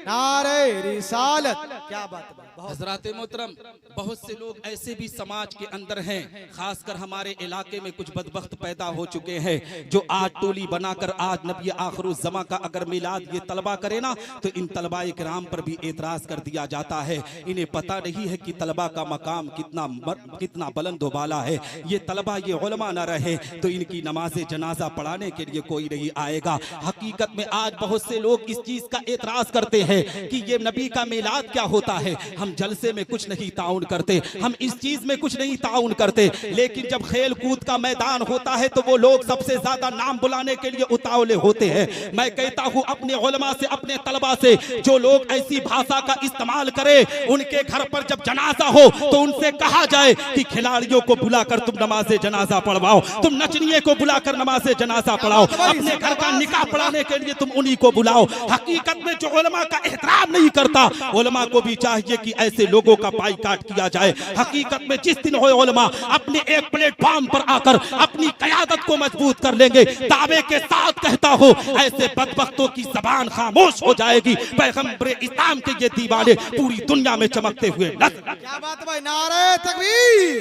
नारे रिसालत। क्या बात है। हजरात मोहतरम, बहुत से लोग ऐसे भी समाज के अंदर हैं, खासकर हमारे इलाके में कुछ बदबख्त पैदा हो चुके हैं जो आज टोली बनाकर आज नबी आखिरुज़्ज़मा का अगर मिलाद ये तलबा करे ना तो इन तलबाए किराम पर भी एतराज़ कर दिया जाता है। इन्हें पता नहीं है कि तलबा का मकाम कितना बुलंद वाला है। ये तलबा ये उलमा ना रहे तो इनकी नमाज जनाजा पढ़ाने के लिए कोई नहीं आएगा। हकीकत में आज बहुत से लोग इस चीज़ का एतराज़ करते हैं कि ये नबी का मिलाद क्या होता है। हम हम जलसे में कुछ नहीं ताउन करते, हम इस चीज में कुछ नहीं ताउन करते, लेकिन जब खेल कूद का मैदान होता है तो वो लोग सबसे ज्यादा नाम बुलाने के लिए उतावले होते हैं। मैं कहता हूं अपने उलमा से, अपने तलबा से, जो लोग ऐसी भाषा का इस्तेमाल करे, उनके घर पर जब जनाजा हो तो उनसे कहा जाए कि खिलाड़ियों को बुलाकर तुम नमाज़े जनाजा पढ़वाओ, तुम नचनिए को बुलाकर नमाज़े जनाजा पढ़ाओ, अपने घर का निकाह पढ़ाने के लिए तुम उन्हीं को बुलाओ। हकीकत में जो उलमा का एहतराम नहीं करता, उलमा को भी चाहिए कि ऐसे लोगों का बाइकाट किया जाए। हकीकत में जिस दिन हो उलमा अपने एक प्लेटफॉर्म पर आकर अपनी क़यादत को मजबूत कर लेंगे, दावे के साथ कहता हो, ऐसे बदबख्तों की ज़बान खामोश हो जाएगी। पैगंबर इस्लाम के ये दीवाने पूरी दुनिया में चमकते हुए नजर। क्या बात है भाई, नारे तकबीर,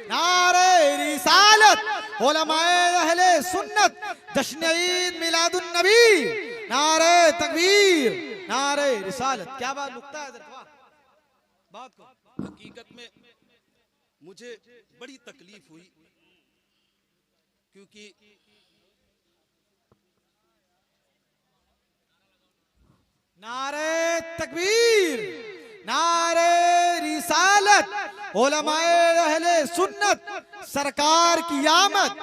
नारे रिसालत, उलमाए अहले सुन्नत, जश्न ईद मिलादुन नबी, नारे तकबीर, नारे रिसालत। क्या बात नुक्ता है बात को। हकीकत में मुझे बड़ी तकलीफ हुई, क्योंकि नारे तकबीर, नारे रिसालत, उलमाए अहले सुन्नत, सरकार की आमद,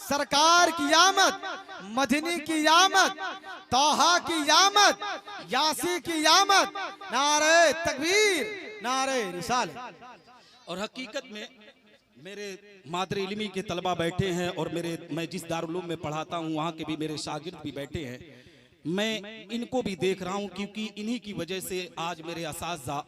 सरकार की आमद, मदनी की आमद, तोहा की आमद, यासी की आमद, नारे तकबीर, नारे रिसालत। और हकीकत में मेरे मादरे इल्मी के तलबा बैठे हैं और मैं जिस दारुल में पढ़ाता हूँ वहाँ के भी मेरे शागिर्द भी बैठे हैं। मैं इनको भी देख रहा हूँ, क्योंकि इन्हीं की वजह से आज मेरे असातिज़ा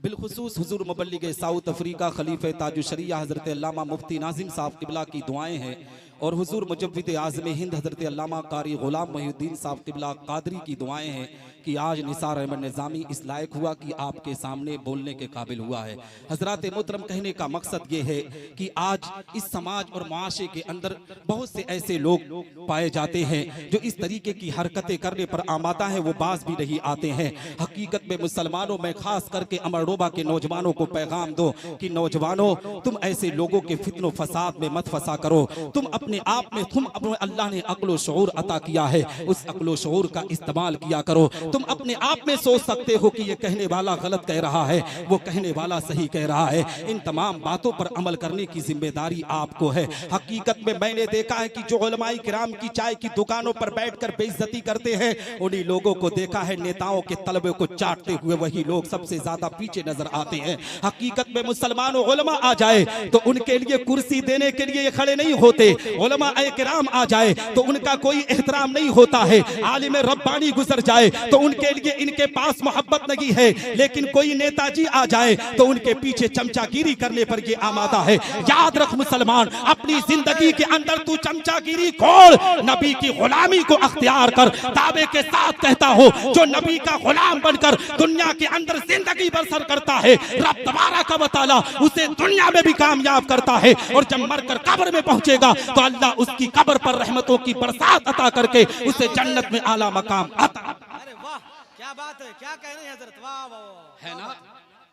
बिलखुसूस हुजूर मुबल्लिग साउथ अफ्रीका खलीफे ताजुशरिया हज़रत अल्लामा मुफ्ती नाज़िम साहब क़िबला की दुआएं हैं, और हुजूर मुजव्विद आज़म हिंद हज़रत अल्लामा कारी ग़ुलाम मोहिउद्दीन साहब क़िबला क़ादरी की दुआएं हैं कि आज निसार अहमद निज़ामी इस लायक हुआ कि आपके सामने बोलने के काबिल हुआ है। हज़रात मोहतरम, कहने का मकसद ये है कि आज इस समाज और माशरे के अंदर बहुत से ऐसे लोग पाए जाते हैं जो इस तरीके की हरकतें करने पर आमादा है, वो बाज भी नहीं आते हैं। हकीकत में मुसलमानों में खास करके अमरडोबा के नौजवानों को पैगाम दो कि नौजवानों, तुम ऐसे लोगों के फित्नो फसाद में मत फंसा करो। तुम अपने आप में, तुम अपने अल्लाह ने अक्ल शऊर अता किया है, उस अक्ल शऊर का इस्तेमाल किया करो। तुम अपने आप में सोच सकते हो कि ये कहने वाला गलत कह रहा है, वो कहने वाला सही कह रहा है। इन तमाम बातों पर अमल करने की जिम्मेदारी आपको है। हकीकत में मैंने देखा है कि जो उलमाए किराम की चाय की दुकानों पर बैठकर बेइज्जती करते हैं, उन्हीं लोगों को देखा है नेताओं के तलबे को चाटते हुए वही लोग सबसे ज्यादा पीछे नजर आते हैं। हकीकत में मुसलमान उलमा आ जाए तो उनके लिए कुर्सी देने के लिए ये खड़े नहीं होते। उलमाए किराम आ जाए तो उनका कोई एहतराम नहीं होता है। आलिम रब्बानी गुजर जाए तो उनके लिए इनके पास मोहब्बत नहीं है, लेकिन कोई नेताजी आ जाए तो उनके पीछे चमचागिरी करने पर ये आमादा है। याद रख मुसलमान, अपनी जिंदगी के अंदर तू चमचागिरी छोड़, नबी की गुलामी को अख्तियार कर। दावे के साथ कहता हो, जो नबी का गुलाम बनकर दुनिया के अंदर जिंदगी बसर करता है, रब तबारक व तआला उसे दुनिया में भी कामयाब करता है, और जब मरकर कब्र में पहुंचेगा तो अल्लाह उसकी कब्र पर रहमतों की बरसात अता करके उसे जन्नत में आला मकाम अता। अरे वाह, क्या बात है, क्या कह रहे हैं हजरत, वाह वाह, है ना।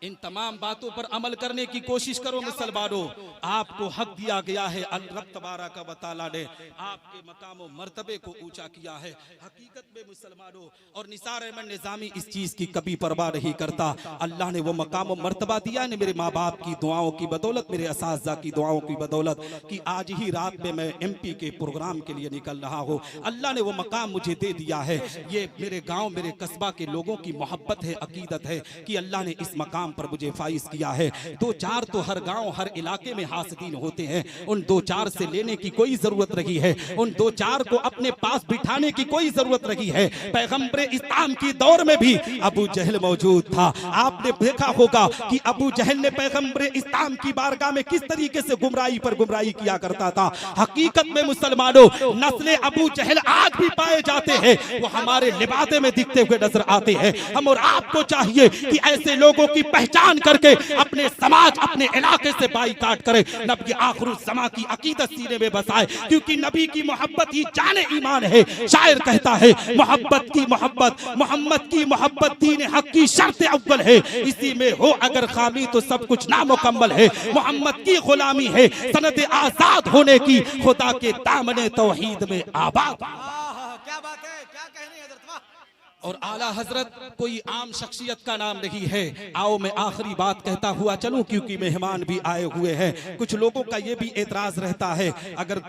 इन तमाम बातों पर अमल करने की कोशिश करो मुसलमानों। आपको हक दिया गया है, रब तबारक व तआला ने आपके मकाम व मर्तबे को ऊंचा किया है। हकीकत में मुसलमानों, और निसार अहमद निज़ामी इस चीज की कभी परवाह नहीं करता। अल्लाह ने वो मकाम व मर्तबा दिया ने मेरे माँ बाप की दुआओं की बदौलत, मेरे असातिज़ा की दुआओं की बदौलत, कि आज ही रात में मैं MP के प्रोग्राम के लिए निकल रहा हूँ। अल्लाह ने वो मकाम मुझे दे दिया है। ये मेरे गाँव, मेरे कस्बा के लोगों की मोहब्बत है, अकीदत है कि अल्लाह ने इस मकाम पर मुझे फाइज किया है। दो चार तो हर गांव, हर इलाके में हासिदीन होते हैं, उन दो चार से लेने की कोई जरूरत नहीं है, उन दो चार को अपने पास बिठाने की कोई जरूरत नहीं है। पैगंबर इस्लाम की दौर में भी अबू जहल मौजूद था। आपने देखा होगा कि अबू जहल ने पैगंबर इस्लाम की बारगाह में किस तरीके से गुमराही पर गुमराही किया करता था। हकीकत में मुसलमानों, नस्ल अबू जहल आज भी पाए जाते हैं, वो हमारे लिबादे में दिखते हुए नजर आते हैं। हम और आपको चाहिए कि ऐसे लोगों की पहचान करके अपने समाज, अपने इलाके से बाइकाट करे। नबी आखिरुल ज़मा की अकीदत सीने में बसाए, क्योंकि नबी की मोहब्बत ही जाने ईमान है। शायर कहता है, मोहब्बत की मोहब्बत, मोहम्मद की मोहब्बत दीन हक की शर्त अव्वल है। इसी में हो अगर खामी तो सब कुछ नामुकम्मल है। मोहम्मद की गुलामी है सनद आजाद होने की, खुदा के दामने तौहीद में आबाद। क्या बात है, क्या कह रहे हैं हजरत, वाह, और आला हजरत कोई आम शख्सियत का नाम नहीं है। आओ मैं आखिरी बात कहता हुआ चलूं, क्योंकि मेहमान भी आए हुए हैं। कुछ लोगों का ये भी एतराज रहता है, अगर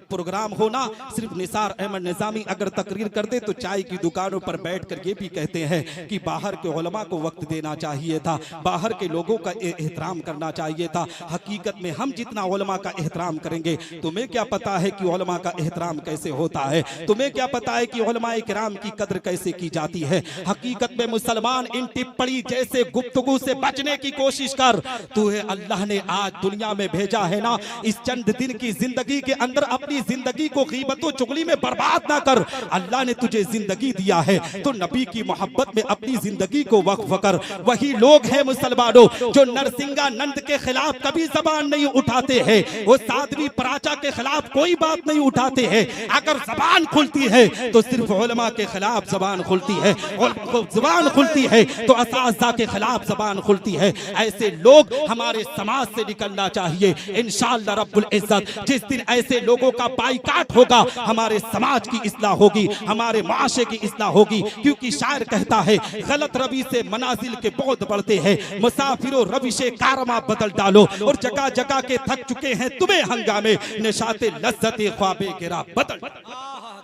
प्रोग्राम हो ना सिर्फ निसार अहमद निजामी अगर तकरीर कर दे तो चाय की दुकानों पर बैठकर ये भी कहते हैं कि बाहर के उलमा को वक्त देना चाहिए था, बाहर के लोगों का एहतराम करना चाहिए था। हकीकत में हम जितना उलमा का एहतराम करेंगे, तुम्हें क्या पता है कि उलमा का एहतराम कैसे होता है? तुम्हें क्या पता है कि उलमाए किराम की कद्र कैसे की जाती है? हकीकत में मुसलमान इन टिप्पणी जैसे गुफ्तगू से बचने की कोशिश कर। तुझे अल्लाह ने आज दुनिया में भेजा है ना, इस चंद दिन की जिंदगी के अंदर अपनी जिंदगी को गीबतों चुगली में बर्बाद ना कर। अल्लाह ने तुझे जिंदगी दिया है तो नबी की मोहब्बत में अपनी जिंदगी को वक्फ कर। वही लोग हैं मुसलमानों जो नरसिंहानंद के खिलाफ कभी जबान नहीं उठाते हैं, वो साध्वी पराचा के खिलाफ कोई बात नहीं उठाते हैं। अगर जबान खुलती है तो सिर्फ उलमा के खिलाफ जबान खुलती है, और जबान खुलती है तो असातिज़ा के खिलाफ जबान खुलती है। ऐसे लोग हमारे समाज से निकलना चाहिए। इंशाअल्लाह रब्बुल इज्जत जिस दिन ऐसे लोगों का बाइकाट होगा, हमारे समाज की इस्लाह होगी, हमारे माशरे की इस्लाह होगी। क्योंकि शायर कहता है गलत रवि से मनाजिल के बहुत बढ़ते हैं, मुसाफिरों रविशे कारवा बदल डालो। और जगह जगह के थक चुके हैं तुम्हें हंगामे, निशाते लज्जते ख्वाबे गिरा बदल।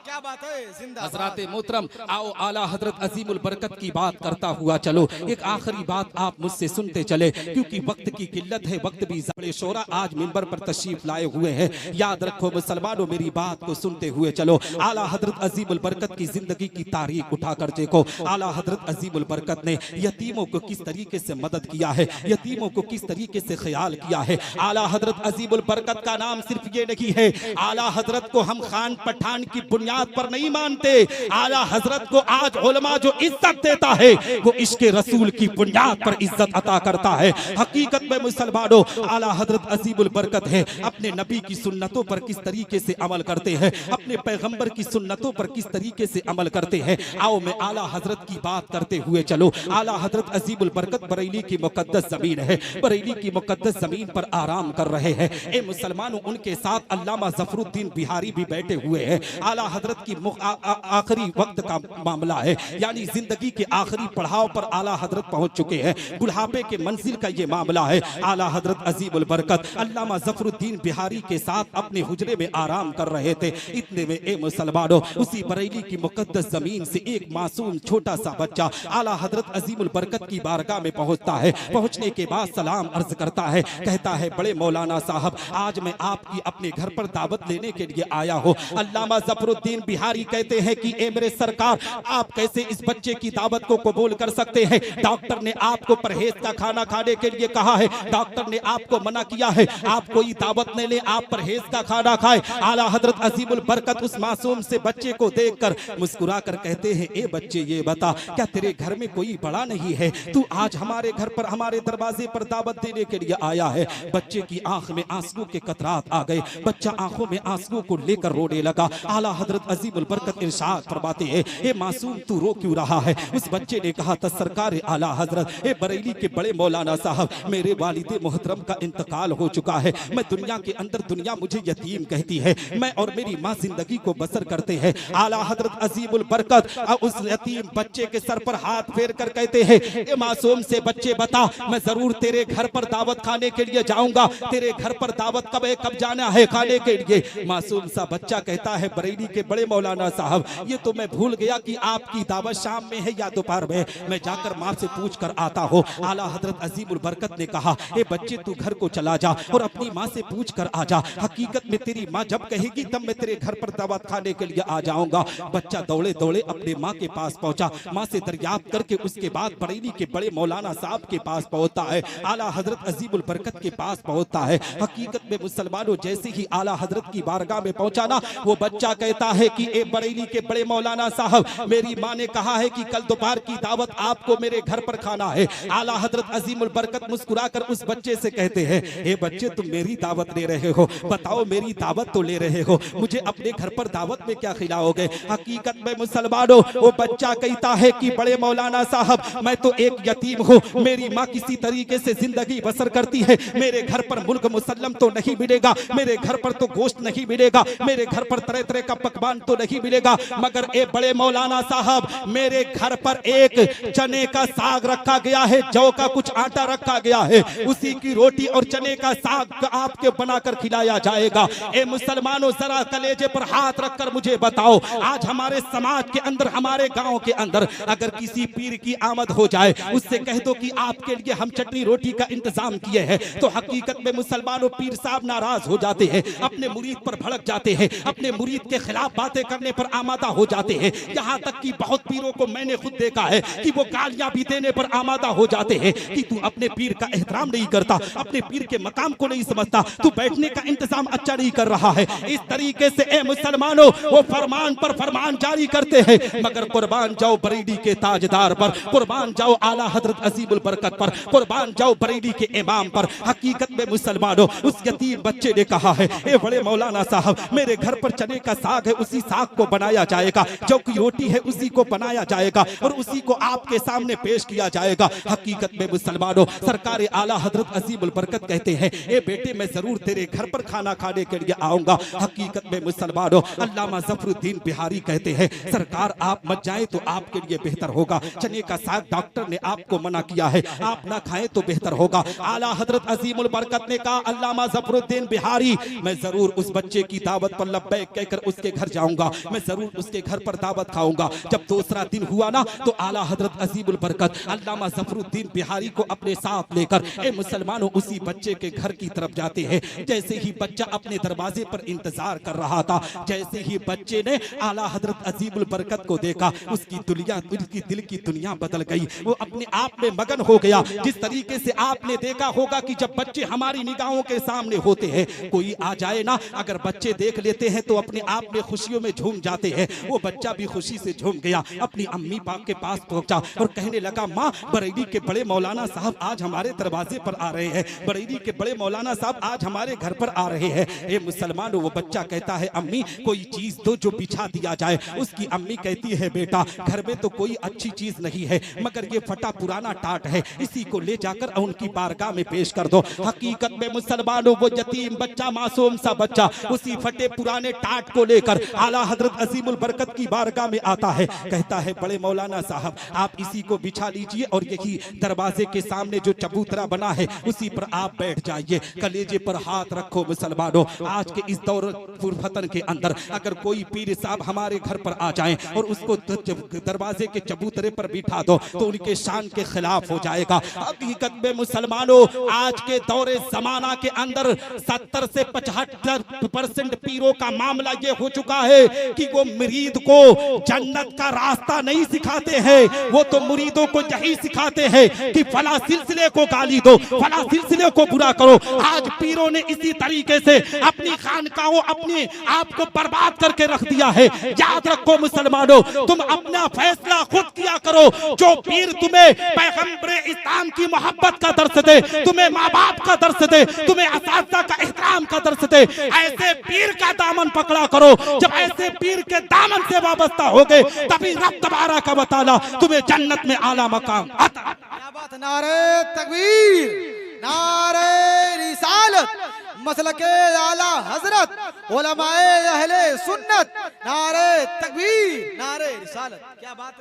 क्या बात है, जिंदाबाद। हजरात मोहतरम, आओ आला हजरत अजीमुल बरकत की बात करता हुआ चलो। एक आखिरी बात आप मुझसे सुनते चले, क्योंकि वक्त की किल्लत है, वक्त भी बड़े शोरा आज मिंबर पर तशरीफ लाए हुए हैं। याद रखो मुसलमानों, मेरी बात को सुनते हुए चलो। आला हजरत अजीमुल बरकत की जिंदगी की तारीख उठाकर देखो। आला हजरत अजीमुल बरकत ने यतीमों को किस तरीके से मदद किया है, यतीमों को किस तरीके से ख्याल किया है। आला हजरत अजीमुल बरकत का नाम सिर्फ ये नहीं है, आला हजरत को हम खान पठान की बुनियाद पर नहीं मानते। आला हजरत को आज उलमा जो इज्जत देता है वो इश्क़ रसूल की बुनियाद पर इज्जत अता करता है। हकीकत में मुसलमानों, आला हजरत अजीमुल बरकत है, अपने नबी की सुन्नतों पर किस तरीके से अमल करते हैं, अपने पैगंबर की सुन्नतों पर किस तरीके से अमल करते हैं। आओ मैं आला हजरत की बात करते हुए चलो। आला हजरत अजीमुल बरकत बरेली की मुकद्दस जमीन है, बरेली की मुकद्दस जमीन पर आराम कर रहे हैं। ए मुसलमानों, उनके साथ अल्लामा ज़फरुद्दीन बिहारी भी बैठे हुए हैं। आला हजरत की आखिरी वक्त का मामला है, यानी जिंदगी के आखिरी पड़ाव पर आला हजरत पहुंच चुके हैं। बुढ़ापे के मंजिल का ये मामला है। आला हजरत अजीमुल बरकत अल्लामा ज़फरुद्दीन बिहारी के साथ अपने हुजरे में आराम कर रहे थे। इतने में ए मुसलमानों, उसी बरेली की मुकद्दस जमीन से एक मासूम छोटा सा बच्चा आला हजरत अजीमुल बरकत की बारगाह में पहुंचता है। पहुंचने के बाद सलाम अर्ज करता है, कहता है बड़े मौलाना साहब, आज मैं आपकी अपने घर पर दावत लेने के लिए आया हूँ। अल्लामा ज़फरुद्दीन बिहारी कहते हैं कि ए मेरे सरकार, आप कैसे इस बच्चे की दावत को कबूल कर सकते हैं? डॉक्टर ने आपको परहेज का खाना खाने के लिए कहा है, डॉक्टर ने आपको मना किया है, आप कोई दावत नहीं ले, आप परहेज का खाना खाए। आला हजरत अजीमुल बरकत उस मासूम से बच्चे को देखकर मुस्कुरा कर कहते हैं, ए बच्चे ये बता, क्या तेरे घर में कोई बड़ा नहीं है? तू आज हमारे घर पर, हमारे दरवाजे पर दावत देने के लिए आया है। बच्चे की आंख में आंसू के कतरात आ गए, बच्चा आंखों में आंसू को लेकर रोने लगा। आला हजरत अजीमुल बरकत इरशाद फरमाते हैं, ए मासूम तू रो क्यों रहा है? उस बच्चे ने कहा था, सरकार आला हजरत, ए बरेली के बड़े मौलाना साहब, मेरे वालिद मोहतरम का इंतकाल हो चुका है। मैं दुनिया के अंदर, दुनिया मुझे यतीम कहती है, मैं और मेरी माँ जिंदगी को बसर करते हैं। आला हजरत अजीमुल बरकत उस यतीम बच्चे के सर पर हाथ फेर कर कहते हैं, ए मासूम से बच्चे बता, मैं जरूर तेरे घर पर दावत खाने के लिए जाऊंगा। तेरे घर पर दावत कब है, कब जाना है खाने के लिए? मासूम सा बच्चा कहता है, बरेली के बड़े मौलाना साहब, ये तो मैं भूल गया कि आपकी दावत शाम में है या दोपहर में, मैं जाकर माँ से पूछ कर आता हूँ। आला हजरत अजीमुल बरकत ने कहा, ए बच्चे तू घर को चला जा और अपनी माँ से पूछ कर आ जा। हकीकत में तेरी माँ जब कहेगी तब मैं तेरे घर पर दावत खाने के लिए आ जाऊंगा। बच्चा दौड़े दौड़े अपने माँ के पास पहुंचा, माँ से दरियाफ्त करके उसके बाद बरेली के बड़े मौलाना साहब के पास पहुंचता है, आला हजरत अजीमुल बरकत के पास पहुंचता है। हकीकत में मुसलमानों, जैसे ही आला हजरत की बारगाह में पहुंचा ना, वो बच्चा कहता है कि ए बरेली के बड़े मौलाना साहब, मेरी माँ ने कहा है कि कल दोपहर की दावत आपको मेरे घर पर खाना है। आला हजरत अजीमुल बरकत मुस्कुराकर उस बच्चे से कहते हैं, ए बच्चे तुम मेरी दावत ले रहे हो, बताओ मेरी दावत तो ले रहे हो, मुझे अपने घर पर दावत में क्या खिलाओगे? हकीकत में मुसलमानों, वो बच्चा कहता है कि बड़े मौलाना साहब, मैं तो एक यतीम हूँ, मेरी माँ किसी तरीके से जिंदगी बसर करती है, मेरे घर पर मुल्क मुसल्लम तो नहीं मिलेगा, मेरे घर पर तो गोश्त नहीं मिलेगा, मेरे घर पर तरह तरह का पकवान तो नहीं मिलेगा, मगर ए बड़े मौलाना साहब, साहब मेरे घर पर एक चने का साग रखा गया है, जौ का कुछ आटा रखा गया है, उसी की रोटी और चने का साग आपके बनाकर खिलाया जाएगा। ए मुसलमानों, जरा कलेजे पर हाथ रखकर मुझे बताओ, आज हमारे समाज के अंदर, हमारे गांव के अंदर अगर किसी पीर की आमद हो जाए, उससे कह दो कि आपके लिए हम चटनी रोटी का इंतजाम किए हैं, तो हकीकत में मुसलमानों पीर साहब नाराज हो जाते हैं, अपने मुरीद पर भड़क जाते हैं, अपने मुरीद के खिलाफ बातें करने पर आमादा हो जाते हैं। यहाँ तक कि बहुत पीरों को मैंने खुद देखा है कि वो गालियां भी देने पर आमादा हो जाते हैं कि तू अपने पीर का एहतराम नहीं करता, अपने पीर के मकाम को नहीं समझता, तू बैठने का इंतजाम अच्छा नहीं कर रहा है। इस तरीके से ए मुसलमानों वो फरमान पर फरमान जारी करते हैं, मगर कुर्बान जाओ बरेली के ताजदार पर, कुर्बान जाओ आला हजरत अजीमुल बरकत पर, कुर्बान जाओ बरेली के इमाम पर। हकीकत में मुसलमानों उस यतीम बच्चे ने कहा है, ए बड़े मौलाना साहब मेरे घर पर चने का साग है, उसी साग को बनाया जाएगा, जो की रोटी है उसी को बनाया जाएगा और उसी को आपके सामने पेश किया जाएगा। हकीकत में मुसलमानों सरकार आला हजरत अजीमुल बरकत कहते हैं, ए बेटे मैं जरूर तेरे घर पर खाना खाने के लिए आऊंगा। हकीकत में मुसलमानों अल्लामा ज़फरुद्दीन बिहारी कहते हैं, सरकार आप मत जाएं तो आपके लिए बेहतर होगा, चने का साग डॉक्टर ने आपको मना किया है, आप ना खाएं तो बेहतर होगा। आला हजरत अजीमुल बरकत ने कहा, अल्लामा ज़फरुद्दीन बिहारी मैं जरूर उस बच्चे की दावत पर लब्बैक कहकर उसके घर जाऊंगा, मैं जरूर उसके घर पर दावत खाऊंगा। जब दूसरा दिन हुआ ना तो आला हजरत अजीमुल बरकत अल्लामा ज़फरुद्दीन बिहारी को अपने साथ लेकर ए मुसलमानों उसी बच्चे के घर की तरफ जाते हैं। जैसे ही बच्चा अपने दरवाजे पर इंतजार कर रहा था, जैसे ही बच्चे ने आला हजरत अजीमुल बरकत को देखा, उसकी दुनिया, उसकी दिल की दुनिया बदल गई, वो अपने आप में मगन हो गया। जिस तरीके से आपने देखा होगा कि जब बच्चे हमारी निगाहों के सामने होते हैं, कोई आ जाए ना, अगर बच्चे देख लेते हैं तो अपने आप में खुशियों में झूम जाते हैं। वो बच्चा भी खुशी से झूम गया, अपनी अम्मी पाक के पास पहुंचा और कहने लगा, माँ बरेली के बड़े मौलाना साहब आज हमारे दरवाजे पर आ रहे हैं, बरेली के बड़े मौलाना साहब आज हमारे घर पर आ रहे हैं। ए मुसलमानों वो बच्चा कहता है, अम्मी कोई चीज दो जो बिछा दिया जाए। उसकी अम्मी कहती है, बेटा घर में तो कोई अच्छी चीज नहीं है, मगर ये फटा पुराना टाट है, इसी को ले जाकर उनकी बारगाह में पेश कर दो। हकीकत में मुसलमानों वो यतीम बच्चा, मासूम सा बच्चा उसी फटे पुराने टाट को लेकर आला हजरत अजीमुल बरकत की बारगाह में आता है, कहता है, बड़े मौलाना साहब आप इसी को बिछा लीजिए और यही दरवाजे के सामने जो चबूतरा बना है उसी पर आप बैठ जाइए, कलेजे पर हाथ रखो। मुसलमानों आज के इस दौर फुरफतन के अंदर अगर कोई पीर साहब हमारे घर पर आ जाएं और उसको दरवाजे के चबूतरे पर बिठा दो तो उनके शान के खिलाफ हो जाएगा। हकीकत में मुसलमानों आज के दौरे जमाना के अंदर 70 से 75% पीरों का मामला ये हो चुका है कि वो मुरीद को जन्नत का रास्ता नहीं सिखाते हैं, वो तो मुरीदों को यही सिखाते हैं कि फला सिलसिले को गाली दो, फला सिलसिले को बुरा करो। आज पीरों ने इसी तरीके से अपनी खानकाहों, अपने आप को बर्बाद करके रख दिया है। याद रखो मुसलमानों, तुम अपना फैसला खुद किया करो। जो पीर तुम्हें पैगंबरे इस्लाम की मोहब्बत का दर्श दे, तुम्हें माँ बाप का दर्श दे, तुम्हें असातिज़ा का एहतराम का दर्श दे, ऐसे पीर का दामन पकड़ा करो। जब ऐसे पीर के दामन से वाबस्ता हो गए तभी रब तबारा का बताला तुम्हें जन्नत में आला मकाम अता। क्या बात, नारे तकबीर, नारे रिसालत, मसलके आला हजरत उलमाए अहले सुन्नत, नारे तकबीर, नारे रिसालत। क्या बात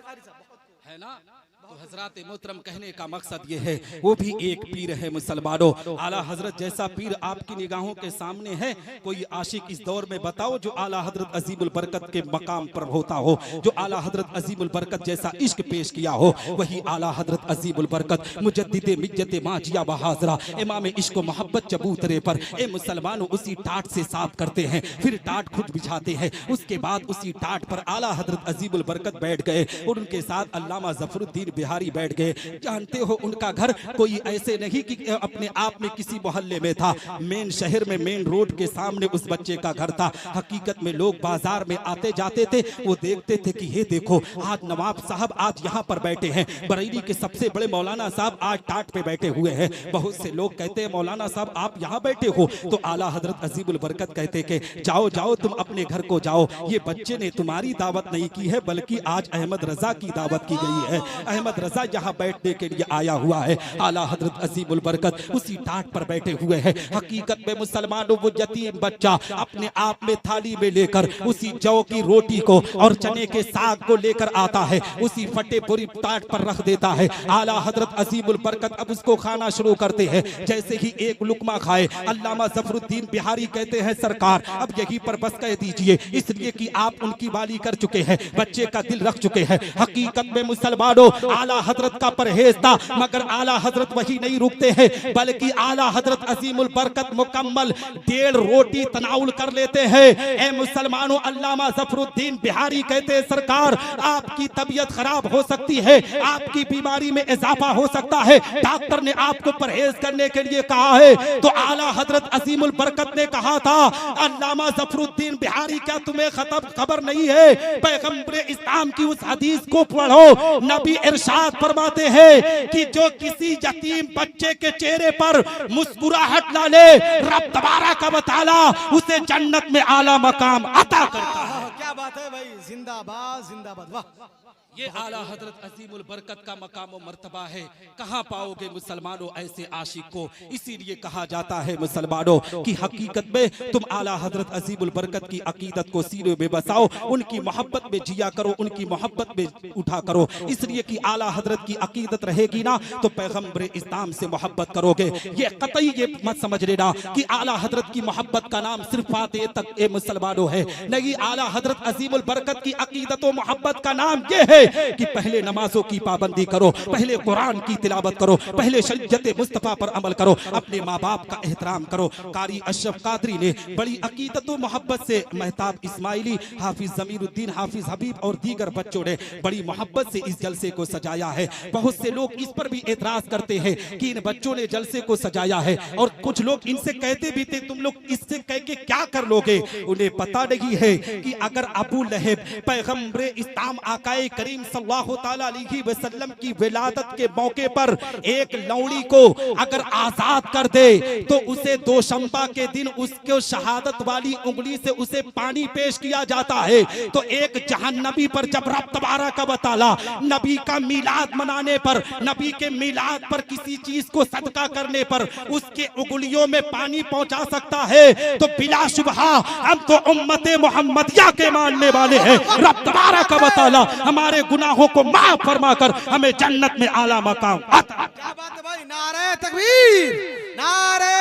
है ना। तो हजरत मोहतरम कहने का मकसद ये है, वो भी एक पीर है मुसलमानों। आला हजरत जैसा पीर आपकी निगाहों के सामने है, कोई आशिक इस दौर में बताओ जो आला हजरत अजीमुल बरकत के मकाम पर होता हो, जो आला हजरत अजीमुल बरकत जैसा इश्क पेश किया हो। वही आला हजरत अजीमुल बरकत मुजद्दिदे मिज्जते माजिया बहाजरा इमाम इश्क व मोहब्बत चबूतरे पर ए मुसलमानों उसी टाट से साफ करते हैं, फिर टाट खुद बिछाते हैं, उसके बाद उसी टाट पर आला हजरत अजीमुल बरकत बैठ गए और उनके साथ अल्लामा ज़फरुद्दीन बिहारी बैठ गए। जानते हो उनका घर कोई ऐसे नहीं कि अपने आप में किसी मोहल्ले में था, मेन शहर में मेन रोड के सामने उस बच्चे का घर था। हकीकत में लोग बाजार में आते जाते थे, वो देखते थे कि ये देखो आज नवाब साहब आज यहाँ पर बैठे हैं, बरेली के सबसे बड़े मौलाना साहब आज टाट पे बैठे हुए हैं। बहुत से लोग कहते हैं मौलाना साहब आप यहाँ बैठे हो, तो आला हजरत अजीमुल बरकत कहते कि जाओ जाओ तुम अपने घर को जाओ, ये बच्चे ने तुम्हारी दावत नहीं की है बल्कि आज अहमद रजा की दावत की गई है। अहमद रजा यहाँ बैठने के लिए आया हुआ है। आला हजरत अजीमुल बरकत उसी टाट पर बैठे हुए हैं। हकीकत में मुसलमानों वो यतीम बच्चा अपने आप में थाली में लेकर उसी जौ की रोटी को और चने के साग को लेकर आता है, उसी फटे पूरी टाट पर रख देता है। आला हजरत अजीमुल बरकत अब उसको खाना शुरू करते हैं। जैसे ही एक लुकमा खाए, अल्लामा ज़फरुद्दीन बिहारी कहते हैं सरकार अब यहीं पर बस कह दीजिए, इसलिए कि आप उनकी वाली कर चुके हैं, बच्चे का दिल रख चुके हैं। हकीकत में मुसलमानों आला हजरत का परहेज था, मगर आला हजरत वही नहीं रुकते हैं, बल्कि आला हजरत अजीमुल बरकत मुकम्मल 1.5 रोटी तनाउल कर लेते हैं। ए मुसलमानों, अल्लामा ज़फरुद्दीन बिहारी कहते हैं सरकार आपकी तबीयत खराब हो सकती है, आपकी बीमारी में इजाफा हो सकता है, डॉक्टर ने आपको परहेज करने के लिए कहा है। तो आला हजरत अजीमुल बरकत ने कहा था अल्लामा ज़फरुद्दीन बिहारी क्या तुम्हें खबर नहीं है, पैगंबर इस्लाम की उस हदीस को पढ़ो, नबी इरशाद फरमाते हैं कि जो किसी यतीम बच्चे के चेहरे पर मुस्कुराहट ला ले, रब तबारक व तआला उसे जन्नत में आला मकाम अता करता है। क्या बात है भाई, जिंदाबाद जिंदाबाद, वाह। ये आला हजरत अजीमुल बरकत का मकाम और मर्तबा है। कहाँ पाओगे मुसलमानों ऐसे आशिक को? इसीलिए कहा जाता है मुसलमानों कि हकीकत में तुम आला हजरत अजीमुल बरकत की अकीदत को सीने में बसाओ, उनकी मोहब्बत में जिया करो, उनकी मोहब्बत में उठा करो। इसलिए कि आला हजरत की अकीदत रहेगी ना तो पैगंबर इस्लाम से मोहब्बत करोगे। ये कतई ये मत समझ लेना कि आला हजरत की मोहब्बत का नाम सिर्फ फातिह तक ए मुसलमानों है, नहीं। आला हजरत अजीमुल बरकत की अकीदत और मोहब्बत का नाम ये है कि पहले नमाजों की पाबंदी करो, पहले कुरान की तिलावत करो, पहले शरीयत मुस्तफा पर अमल करो, अपने माँ बाप का एहतराम करो। कारी अशरफ कादरी ने बड़ी अकीदत और मोहब्बत से, महताब इस्माइली, हाफिज जमीरुद्दीन, हाफिज हबीब और दीगर बच्चों ने बड़ी मोहब्बत से इस जलसे को सजाया है। बहुत से लोग इस पर भी एतराज करते हैं कि इन बच्चों ने जलसे को सजाया है, और कुछ लोग इनसे कहते भी थे तुम लोग इससे कह के क्या कर लोगे। उन्हें पता नहीं है कि अगर अबू लहब पैगंबर इस्लाम आकाए करीम सल्लल्लाहु ताला अलैहि वसल्लम की विलादत के मौके पर एक लौड़ी को अगर आजाद कर दे तो उसे दोशंबा के दिन उसको शहादत वाली उंगली से उसे पानी पेश किया जाता है। तो एक जहन्नबी पर जब रब तबारक व तआला नबी का मिलाद मनाने पर, नबी के मिलाद पर किसी चीज को सदका करने पर उसके उंगलियों में पानी पहुंचा सकता है, तो बिला शुबहा हम तो उम्मते मोहम्मदिया के मानने वाले हैं। रब तबारक व तआला हमारे गुनाहों को माफ फरमाकर हमें जन्नत में आला मकाम अता। क्या बात है भाई, नारे तकबीर, नारे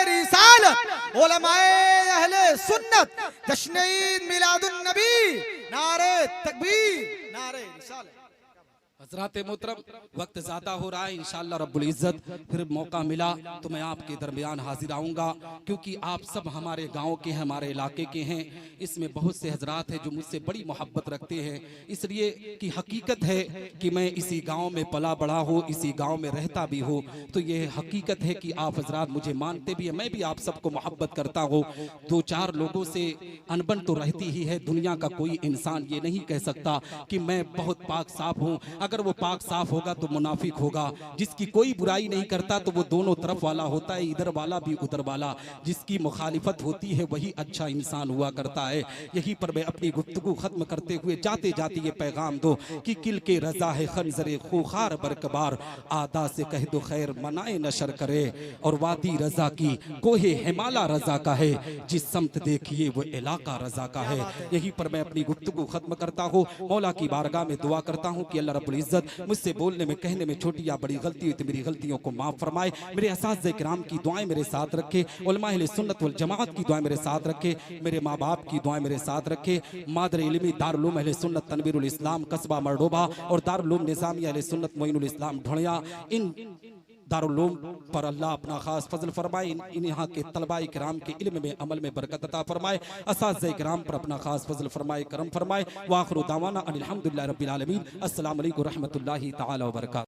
रिसालत, उलमाए अहले सुन्नत, जश्न ईद मिलादुन नबी, नारे तकबीर, नारे रिसालत। हजरात मोहतरम, वक्त ज़्यादा हो रहा है, इंशाअल्लाह रब्बुल इज़्ज़त फिर मौका मिला तो मैं आपके दरमियान हाजिर आऊँगा, क्योंकि आप सब हमारे गांव के हैं, हमारे इलाके के हैं। इसमें बहुत से हजरात हैं जो मुझसे बड़ी मोहब्बत रखते हैं, इसलिए कि हकीकत है कि मैं इसी गांव में पला बड़ा हूँ, इसी गांव में रहता भी हूँ। तो ये हकीकत है कि आप हजरात मुझे मानते भी हैं, मैं भी आप सबको मोहब्बत करता हूँ। 2-4 लोगों से अनबन तो रहती ही है। दुनिया का कोई इंसान ये नहीं कह सकता कि मैं बहुत पाक साफ हूँ। अगर वो पाक साफ होगा तो मुनाफिक होगा। जिसकी कोई बुराई नहीं करता तो वो दोनों तरफ वाला होता है, इधर वाला भी उधर वाला। जिसकी मुखालिफत होती है वही अच्छा इंसान हुआ करता है। यहीं पर मैं अपनी गुफ्तगू खत्म करते हुए जाते जाते ये पैगाम दो कि किल के रजा है खंजरे खूखार बरकबार, आदा से कह दो खैर मनाए नशर करे, और वादी रजा की कोहे हिमाला रजा का है, जिस समत देखिए वो इलाका रजा का है। यहीं पर मैं अपनी गुफ्तगू खत्म करता हूँ। मौला की बारगाह में दुआ करता हूँ कि अल्लाह रब्बुल इज़्ज़त मुझसे बोलने में कहने में छोटी या बड़ी गलती हुई तो मेरी गलतियों को माफ फरमाए। मेरे असातिज़े किराम की दुआएं मेरे साथ रखे, उलमा अहले सुन्नत वल जमात की दुआएं मेरे साथ रखे, मेरे माँ बाप की दुआएं मेरे साथ रखे। मादर इल्मी दारुल उलूम अहले सुन्नत तनवीरुल इस्लाम कस्बा मरडोबा और दारुल उलूम निज़ामिया अहले सुन्नत मोइनुल इस्लाम ढोलिया, इन दारुल उलूम पर अल्लाह अपना खास फजल फरमाए। इन यहाँ के तलबाई किराम के इल्म में अमल में बरकत अता फरमाए। असातिज़े किराम पर अपना खास फजल फरमाए, करम फरमाए। व आखिरु दावाना अनिल हम्दुलिल्लाहि रब्बिल आलमीन। अस्सलामु अलैकुम व रहमतुल्लाहि तआला व बरकातहू।